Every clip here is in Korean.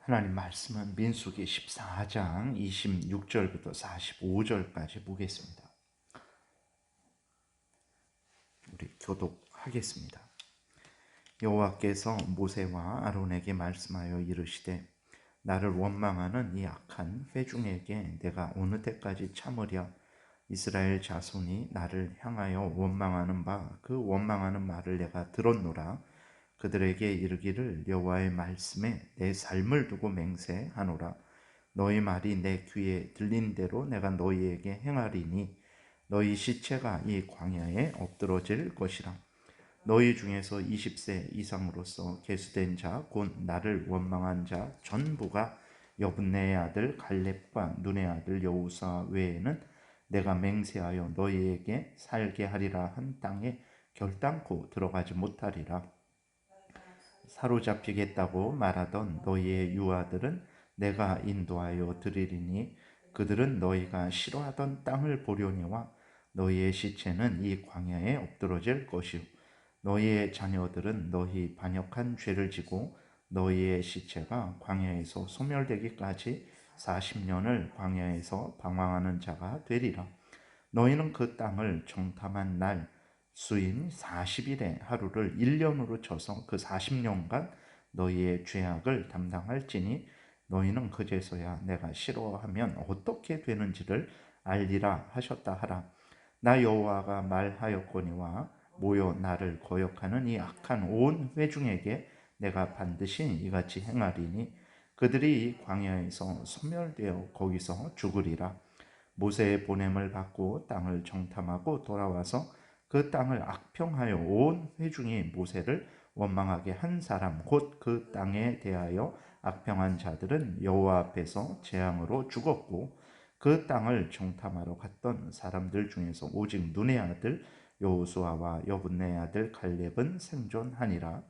하나님 말씀은 민수기 14장 26절부터 45절까지 보겠습니다. 우리 교독하겠습니다. 여호와께서 모세와 아론에게 말씀하여 이르시되 나를 원망하는 이 악한 회중에게 내가 어느 때까지 참으랴. 이스라엘 자손이 나를 향하여 원망하는 바 그 원망하는 말을 내가 들었노라. 그들에게 이르기를 여호와의 말씀에 내 삶을 두고 맹세하노라. 너희 말이 내 귀에 들린 대로 내가 너희에게 행하리니 너희 시체가 이 광야에 엎드러질 것이라. 너희 중에서 20세 이상으로서 계수된 자 곧 나를 원망한 자 전부가 여분네의 아들 갈렙과 눈의 아들 여호수아 외에는 내가 맹세하여 너희에게 살게 하리라 한 땅에 결단코 들어가지 못하리라. 사로잡히겠다고 말하던 너희의 유아들은 내가 인도하여 드리리니 그들은 너희가 싫어하던 땅을 보려니와 너희의 시체는 이 광야에 엎드러질 것이요 너희의 자녀들은 너희 반역한 죄를 지고 너희의 시체가 광야에서 소멸되기까지 40년을 광야에서 방황하는 자가 되리라. 너희는 그 땅을 정탐한 날 수인 40일의 하루를 1년으로 쳐서 그 40년간 너희의 죄악을 담당할지니 너희는 그제서야 내가 싫어하면 어떻게 되는지를 알리라 하셨다 하라. 나 여호와가 말하였거니와 모여 나를 거역하는 이 악한 온 회중에게 내가 반드시 이같이 행하리니 그들이 이 광야에서 소멸되어 거기서 죽으리라. 모세의 보냄을 받고 땅을 정탐하고 돌아와서 그 땅을 악평하여 온 회중이 모세를 원망하게 한 사람 곧 그 땅에 대하여 악평한 자들은 여호와 앞에서 재앙으로 죽었고 그 땅을 정탐하러 갔던 사람들 중에서 오직 눈의 아들 여호수아와 여분네의 아들 갈렙은 생존하니라.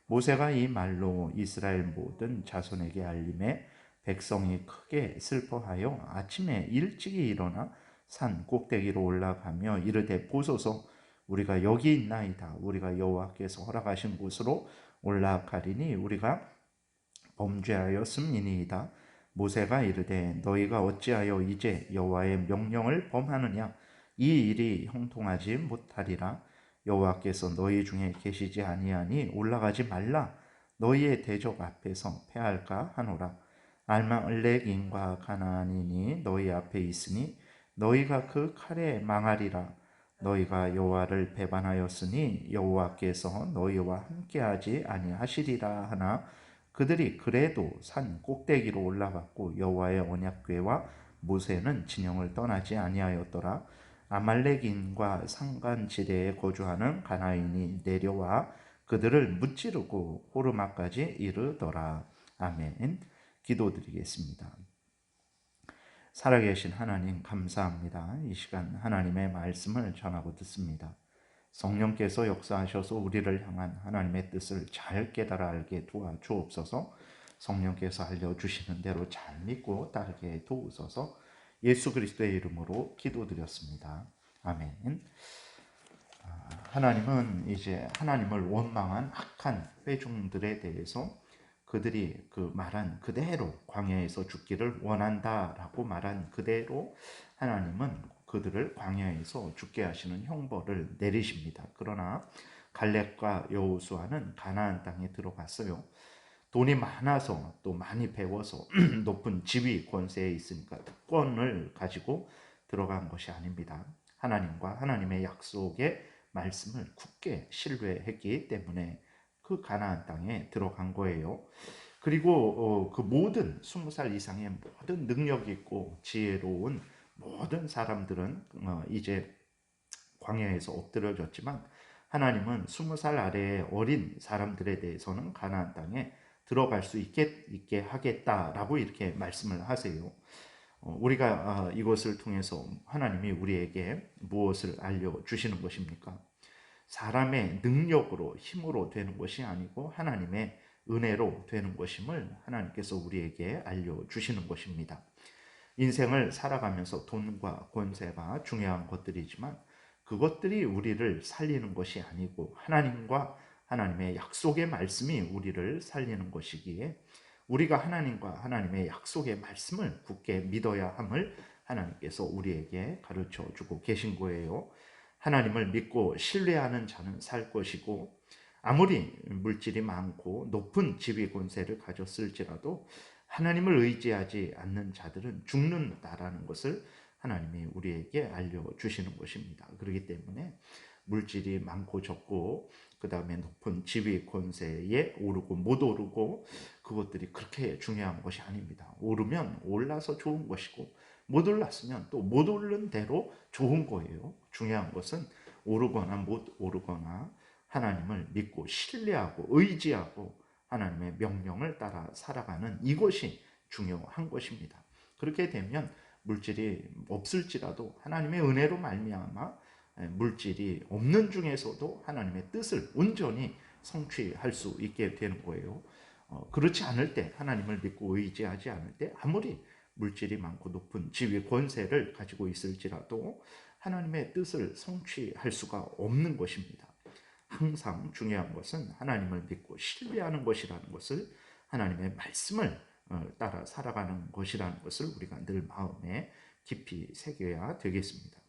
모세가 이 말로 이스라엘 모든 자손에게 알림해 백성이 크게 슬퍼하여 아침에 일찍이 일어나 산 꼭대기로 올라가며 이르되 보소서 우리가 여기 있나이다. 우리가 여호와께서 허락하신 곳으로 올라가리니 우리가 범죄하였음이니이다. 모세가 이르되 너희가 어찌하여 이제 여호와의 명령을 범하느냐. 이 일이 형통하지 못하리라. 여호와께서 너희 중에 계시지 아니하니 올라가지 말라. 너희의 대적 앞에서 패할까 하노라. 알말렉인과 가나안인이 너희 앞에 있으니 너희가 그 칼에 망하리라. 너희가 여호와를 배반하였으니 여호와께서 너희와 함께하지 아니하시리라 하나 그들이 그래도 산 꼭대기로 올라갔고 여호와의 언약궤와 모세는 진영을 떠나지 아니하였더라. 아말렉인과 산간지대에 거주하는 가나안인이 내려와 그들을 무찌르고 호르마까지 이르더라. 아멘. 기도드리겠습니다. 살아계신 하나님 감사합니다. 이 시간 하나님의 말씀을 전하고 듣습니다. 성령께서 역사하셔서 우리를 향한 하나님의 뜻을 잘 깨달아 알게 도와주옵소서. 성령께서 알려주시는 대로 잘 믿고 따르게 도우소서. 예수 그리스도의 이름으로 기도드렸습니다. 아멘. 하나님은 이제 하나님을 원망한 악한 회중들에 대해서 그들이 그 말한 그대로 광야에서 죽기를 원한다라고 말한 그대로 하나님은 그들을 광야에서 죽게 하시는 형벌을 내리십니다. 그러나 갈렙과 여호수아는 가나안 땅에 들어갔어요. 돈이 많아서 또 많이 배워서 높은 지위 권세에 있으니까 특권을 가지고 들어간 것이 아닙니다. 하나님과 하나님의 약속의 말씀을 굳게 신뢰했기 때문에 그 가나안 땅에 들어간 거예요. 그리고 그 모든 20살 이상의 모든 능력 있고 지혜로운 모든 사람들은 이제 광야에서 엎드려졌지만 하나님은 20살 아래의 어린 사람들에 대해서는 가나안 땅에 들어갈 수 있게 하겠다라고 이렇게 말씀을 하세요. 우리가 이것을 통해서 하나님이 우리에게 무엇을 알려주시는 것입니까? 사람의 능력으로 힘으로 되는 것이 아니고 하나님의 은혜로 되는 것임을 하나님께서 우리에게 알려주시는 것입니다. 인생을 살아가면서 돈과 권세가 중요한 것들이지만 그것들이 우리를 살리는 것이 아니고 하나님과 하나님의 약속의 말씀이 우리를 살리는 것이기에 우리가 하나님과 하나님의 약속의 말씀을 굳게 믿어야 함을 하나님께서 우리에게 가르쳐 주고 계신 거예요. 하나님을 믿고 신뢰하는 자는 살 것이고, 아무리 물질이 많고 높은 지위 권세를 가졌을지라도 하나님을 의지하지 않는 자들은 죽는다라는 것을 하나님이 우리에게 알려주시는 것입니다. 그렇기 때문에 물질이 많고 적고 그 다음에 높은 지위 권세에 오르고 못 오르고 그것들이 그렇게 중요한 것이 아닙니다. 오르면 올라서 좋은 것이고 못 올랐으면 또 못 오른 대로 좋은 거예요. 중요한 것은 오르거나 못 오르거나 하나님을 믿고 신뢰하고 의지하고 하나님의 명령을 따라 살아가는 이것이 중요한 것입니다. 그렇게 되면 물질이 없을지라도 하나님의 은혜로 말미암아 물질이 없는 중에서도 하나님의 뜻을 온전히 성취할 수 있게 되는 거예요. 그렇지 않을 때, 하나님을 믿고 의지하지 않을 때 아무리 물질이 많고 높은 지위 권세를 가지고 있을지라도 하나님의 뜻을 성취할 수가 없는 것입니다. 항상 중요한 것은 하나님을 믿고 신뢰하는 것이라는 것을, 하나님의 말씀을 따라 살아가는 것이라는 것을 우리가 늘 마음에 깊이 새겨야 되겠습니다.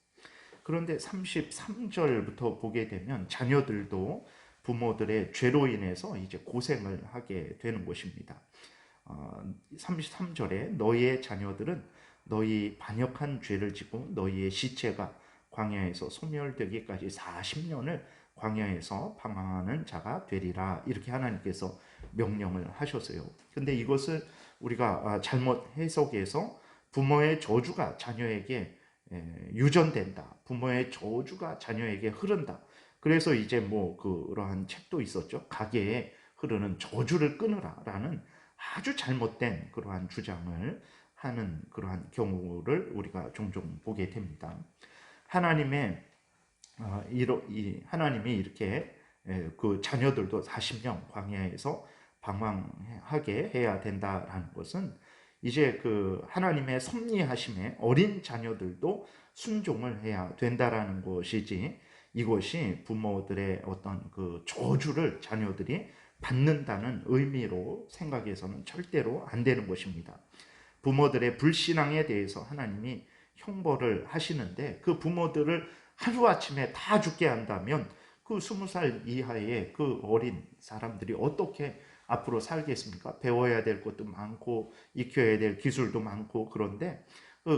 그런데 33절부터 보게 되면 자녀들도 부모들의 죄로 인해서 이제 고생을 하게 되는 것입니다. 33절에 너희의 자녀들은 너희 반역한 죄를 지고 너희의 시체가 광야에서 소멸되기까지 40년을 광야에서 방황하는 자가 되리라, 이렇게 하나님께서 명령을 하셨어요. 근데 이것을 우리가 잘못 해석해서 부모의 저주가 자녀에게 유전된다, 부모의 저주가 자녀에게 흐른다, 그래서 이제 뭐 그러한 책도 있었죠. 가게에 흐르는 저주를 끊으라 라는 아주 잘못된 그러한 주장을 하는 그러한 경우를 우리가 종종 보게 됩니다. 하나님이 이렇게 그 자녀들도 40년 광야에서 방황하게 해야 된다라는 것은 이제 그 하나님의 섭리하심에 어린 자녀들도 순종을 해야 된다라는 것이지, 이것이 부모들의 어떤 그 저주를 자녀들이 받는다는 의미로 생각해서는 절대로 안 되는 것입니다. 부모들의 불신앙에 대해서 하나님이 형벌을 하시는데, 그 부모들을 하루아침에 다 죽게 한다면 그 20살 이하의 그 어린 사람들이 어떻게 앞으로 살겠습니까? 배워야 될 것도 많고 익혀야 될 기술도 많고, 그런데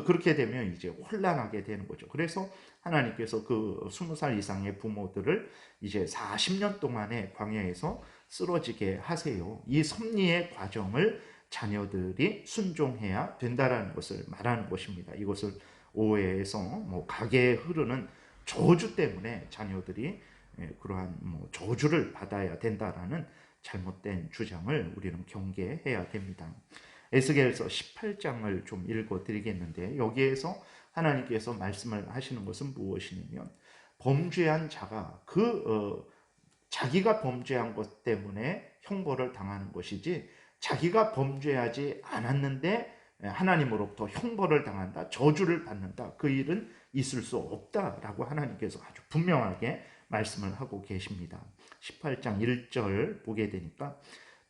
그렇게 되면 이제 혼란하게 되는 거죠. 그래서 하나님께서 그 20살 이상의 부모들을 이제 40년 동안의 광야에서 쓰러지게 하세요. 이 섭리의 과정을 자녀들이 순종해야 된다라는 것을 말하는 것입니다. 이것을 오해해서 뭐 가게에 흐르는 저주 때문에 자녀들이 그러한 뭐 저주를 받아야 된다라는 잘못된 주장을 우리는 경계해야 됩니다. 에스겔서 18장을 좀 읽어드리겠는데, 여기에서 하나님께서 말씀을 하시는 것은 무엇이냐면, 범죄한 자가 자기가 범죄한 것 때문에 형벌을 당하는 것이지, 자기가 범죄하지 않았는데 하나님으로부터 형벌을 당한다, 저주를 받는다, 그 일은 있을 수 없다라고 하나님께서 아주 분명하게 말씀을 하고 계십니다. 18장 1절 보게 되니까,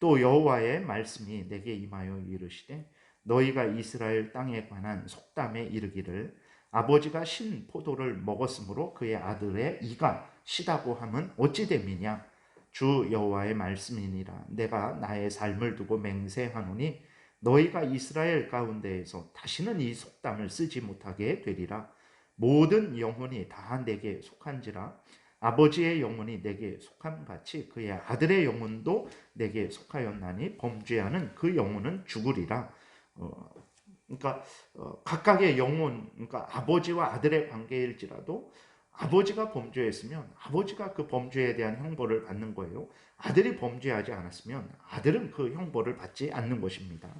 또 여호와의 말씀이 내게 임하여 이르시되 너희가 이스라엘 땅에 관한 속담에 이르기를 아버지가 신 포도를 먹었으므로 그의 아들의 이가 시다고 함은 어찌 됨이냐. 주 여호와의 말씀이니라. 내가 나의 삶을 두고 맹세하노니 너희가 이스라엘 가운데에서 다시는 이 속담을 쓰지 못하게 되리라. 모든 영혼이 다 내게 속한지라. 아버지의 영혼이 내게 속함같이 그의 아들의 영혼도 내게 속하였나니 범죄하는 그 영혼은 죽으리라. 그러니까 각각의 영혼, 그러니까 아버지와 아들의 관계일지라도 아버지가 범죄했으면 아버지가 그 범죄에 대한 형벌을 받는 거예요. 아들이 범죄하지 않았으면 아들은 그 형벌을 받지 않는 것입니다.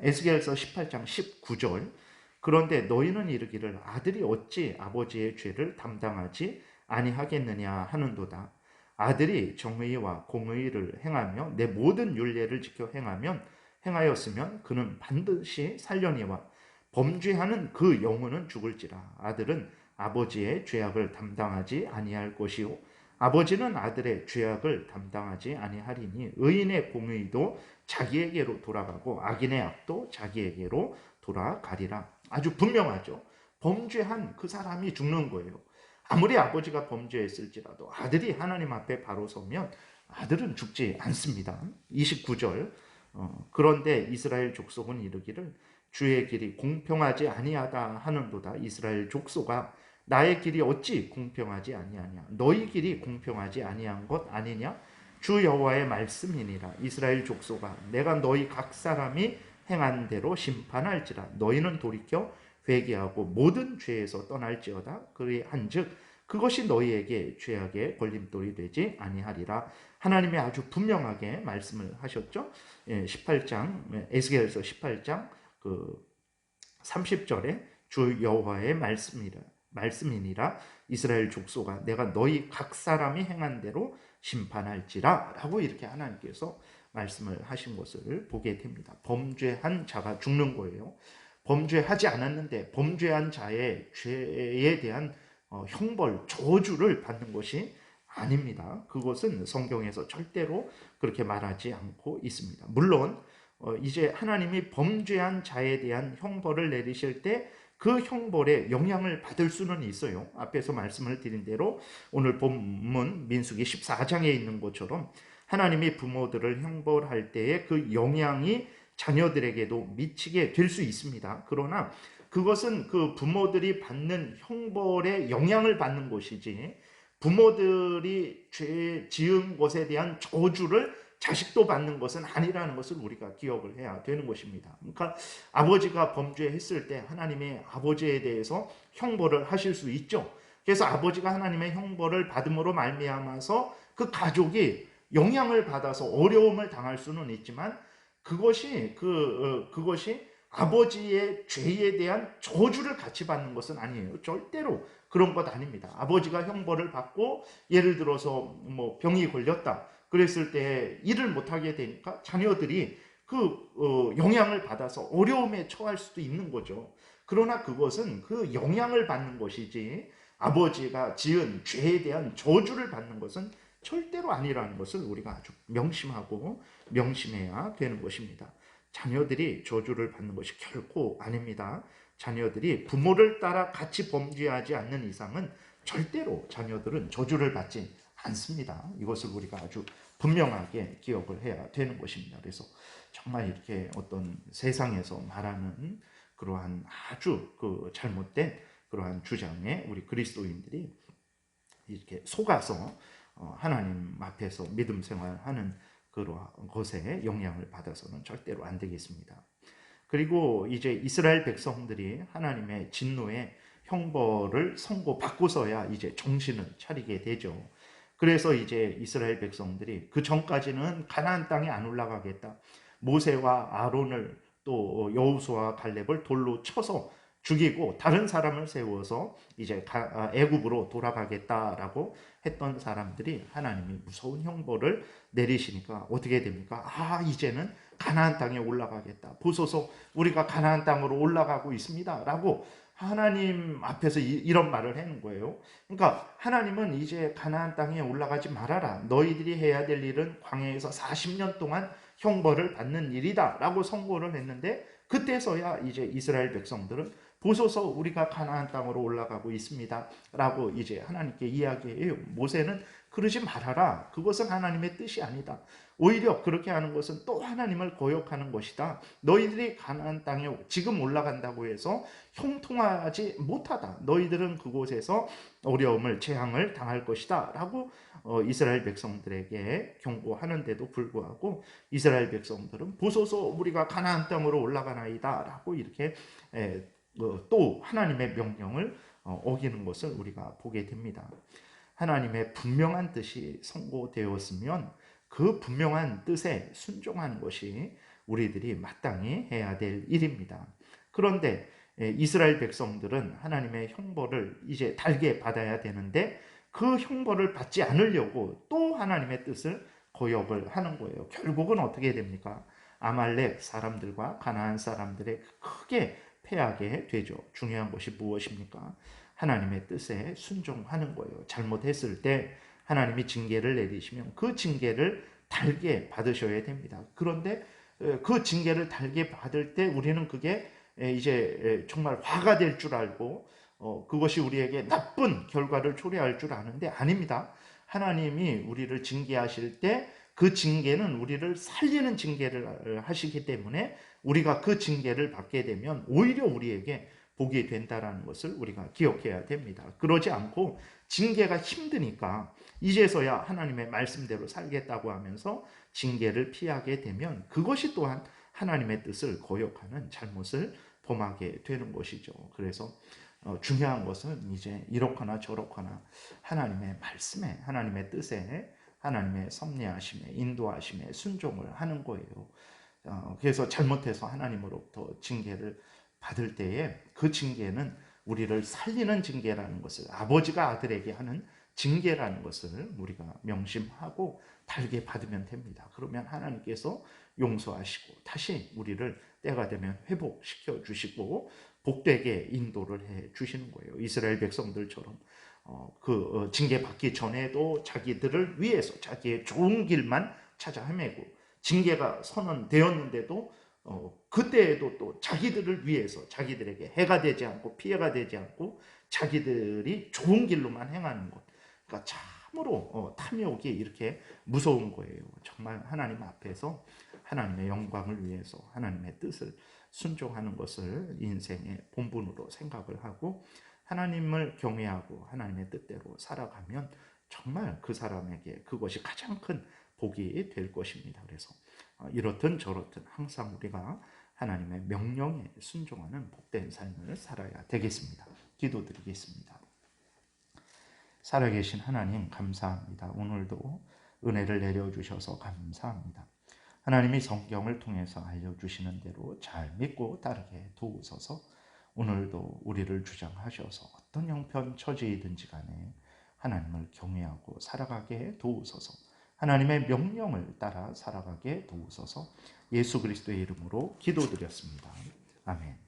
에스겔서 18장 19절, 그런데 너희는 이르기를 아들이 어찌 아버지의 죄를 담당하지 아니하겠느냐 하는도다. 아들이 정의와 공의를 행하며 내 모든 율례를 지켜 행하였으면 그는 반드시 살려니와 범죄하는 그 영혼은 죽을지라. 아들은 아버지의 죄악을 담당하지 아니할 것이요 아버지는 아들의 죄악을 담당하지 아니하리니 의인의 공의도 자기에게로 돌아가고 악인의 악도 자기에게로 돌아가리라. 아주 분명하죠. 범죄한 그 사람이 죽는 거예요. 아무리 아버지가 범죄했을지라도 아들이 하나님 앞에 바로 서면 아들은 죽지 않습니다. 29절 그런데 이스라엘 족속은 이르기를 주의 길이 공평하지 아니하다 하는도다. 이스라엘 족속아 나의 길이 어찌 공평하지 아니하냐. 너희 길이 공평하지 아니한 것 아니냐. 주 여호와의 말씀이니라. 이스라엘 족속아 내가 너희 각 사람이 행한 대로 심판할지라. 너희는 돌이켜 회개하고 모든 죄에서 떠날지어다. 그리한즉 그것이 너희에게 죄악의 걸림돌이 되지 아니하리라. 하나님이 아주 분명하게 말씀을 하셨죠. 18장 에스겔서 18장 30절에 주 여호와의 말씀이니라. 이스라엘 족속아 내가 너희 각 사람이 행한 대로 심판할지라 라고 이렇게 하나님께서 말씀을 하신 것을 보게 됩니다. 범죄한 자가 죽는 거예요. 범죄하지 않았는데 범죄한 자의 죄에 대한 형벌, 저주를 받는 것이 아닙니다. 그것은 성경에서 절대로 그렇게 말하지 않고 있습니다. 물론 이제 하나님이 범죄한 자에 대한 형벌을 내리실 때 그 형벌에 영향을 받을 수는 있어요. 앞에서 말씀을 드린 대로 오늘 본문 민수기 14장에 있는 것처럼 하나님이 부모들을 형벌할 때에 그 영향이 자녀들에게도 미치게 될 수 있습니다. 그러나 그것은 그 부모들이 받는 형벌에 영향을 받는 것이지 부모들이 죄 지은 것에 대한 저주를 자식도 받는 것은 아니라는 것을 우리가 기억을 해야 되는 것입니다. 그러니까 아버지가 범죄했을 때 하나님의 아버지에 대해서 형벌을 하실 수 있죠. 그래서 아버지가 하나님의 형벌을 받음으로 말미암아서 그 가족이 영향을 받아서 어려움을 당할 수는 있지만 그것이 아버지의 죄에 대한 저주를 같이 받는 것은 아니에요. 절대로 그런 것 아닙니다. 아버지가 형벌을 받고 예를 들어서 뭐 병이 걸렸다. 그랬을 때 일을 못하게 되니까 자녀들이 영향을 받아서 어려움에 처할 수도 있는 거죠. 그러나 그것은 그 영향을 받는 것이지 아버지가 지은 죄에 대한 저주를 받는 것은 절대로 아니라는 것을 우리가 아주 명심하고 명심해야 되는 것입니다. 자녀들이 저주를 받는 것이 결코 아닙니다. 자녀들이 부모를 따라 같이 범죄하지 않는 이상은 절대로 자녀들은 저주를 받지 않습니다. 이것을 우리가 아주 분명하게 기억을 해야 되는 것입니다. 그래서 정말 이렇게 어떤 세상에서 말하는 그러한 아주 잘못된 그러한 주장에 우리 그리스도인들이 이렇게 속아서 하나님 앞에서 믿음 생활하는 그러한 것에 영향을 받아서는 절대로 안 되겠습니다. 그리고 이제 이스라엘 백성들이 하나님의 진노의 형벌을 선고받고서야 이제 정신을 차리게 되죠. 그래서 이제 이스라엘 백성들이 그 전까지는 가나안 땅에 안 올라가겠다. 모세와 아론을 또 여호수아와 갈렙을 돌로 쳐서 죽이고 다른 사람을 세워서 이제 애굽으로 돌아가겠다라고 했던 사람들이 하나님이 무서운 형벌을 내리시니까 어떻게 됩니까? 이제는 가나안 땅에 올라가겠다. 보소서 우리가 가나안 땅으로 올라가고 있습니다. 라고 하나님 앞에서 이런 말을 하는 거예요. 그러니까 하나님은 이제 가나안 땅에 올라가지 말아라. 너희들이 해야 될 일은 광야에서 40년 동안 형벌을 받는 일이다. 라고 선고를 했는데 그때서야 이제 이스라엘 백성들은 보소서 우리가 가나안 땅으로 올라가고 있습니다. 라고 이제 하나님께 이야기해요. 모세는 그러지 말아라. 그것은 하나님의 뜻이 아니다. 오히려 그렇게 하는 것은 또 하나님을 거역하는 것이다. 너희들이 가나안 땅에 지금 올라간다고 해서 형통하지 못하다. 너희들은 그곳에서 어려움을 재앙을 당할 것이다. 라고 이스라엘 백성들에게 경고하는데도 불구하고 이스라엘 백성들은 보소서 우리가 가나안 땅으로 올라가나이다. 라고 이렇게 또 하나님의 명령을 어기는 것을 우리가 보게 됩니다. 하나님의 분명한 뜻이 선고되었으면 그 분명한 뜻에 순종하는 것이 우리들이 마땅히 해야 될 일입니다. 그런데 이스라엘 백성들은 하나님의 형벌을 이제 달게 받아야 되는데 그 형벌을 받지 않으려고 또 하나님의 뜻을 거역을 하는 거예요. 결국은 어떻게 됩니까? 아말렉 사람들과 가나안 사람들의 크게 패하게 되죠. 중요한 것이 무엇입니까? 하나님의 뜻에 순종하는 거예요. 잘못했을 때 하나님이 징계를 내리시면 그 징계를 달게 받으셔야 됩니다. 그런데 그 징계를 달게 받을 때 우리는 그게 이제 정말 화가 될 줄 알고 그것이 우리에게 나쁜 결과를 초래할 줄 아는데 아닙니다. 하나님이 우리를 징계하실 때 그 징계는 우리를 살리는 징계를 하시기 때문에 우리가 그 징계를 받게 되면 오히려 우리에게 복이 된다라는 것을 우리가 기억해야 됩니다. 그러지 않고 징계가 힘드니까 이제서야 하나님의 말씀대로 살겠다고 하면서 징계를 피하게 되면 그것이 또한 하나님의 뜻을 거역하는 잘못을 범하게 되는 것이죠. 그래서 중요한 것은 이제 이렇거나 저렇거나 하나님의 말씀에, 하나님의 뜻에, 하나님의 섭리하심에, 인도하심에 순종을 하는 거예요. 그래서 잘못해서 하나님으로부터 징계를 받을 때에 그 징계는 우리를 살리는 징계라는 것을, 아버지가 아들에게 하는 징계라는 것을 우리가 명심하고 달게 받으면 됩니다. 그러면 하나님께서 용서하시고 다시 우리를 때가 되면 회복시켜 주시고 복되게 인도를 해 주시는 거예요. 이스라엘 백성들처럼 징계 받기 전에도 자기들을 위해서 자기의 좋은 길만 찾아 헤매고 징계가 선언되었는데도 그때에도 또 자기들을 위해서 자기들에게 해가 되지 않고 피해가 되지 않고 자기들이 좋은 길로만 행하는 것. 그러니까 참으로 탐욕이 이렇게 무서운 거예요. 정말 하나님 앞에서 하나님의 영광을 위해서 하나님의 뜻을 순종하는 것을 인생의 본분으로 생각을 하고 하나님을 경외하고 하나님의 뜻대로 살아가면 정말 그 사람에게 그것이 가장 큰 복이 될 것입니다. 그래서 이렇든 저렇든 항상 우리가 하나님의 명령에 순종하는 복된 삶을 살아야 되겠습니다. 기도드리겠습니다. 살아계신 하나님 감사합니다. 오늘도 은혜를 내려주셔서 감사합니다. 하나님이 성경을 통해서 알려주시는 대로 잘 믿고 따르게 도우소서. 오늘도 우리를 주장하셔서 어떤 형편 처지이든지 간에 하나님을 경외하고 살아가게 도우소서. 하나님의 명령을 따라 살아가게 도우소서. 예수 그리스도의 이름으로 기도드렸습니다. 아멘.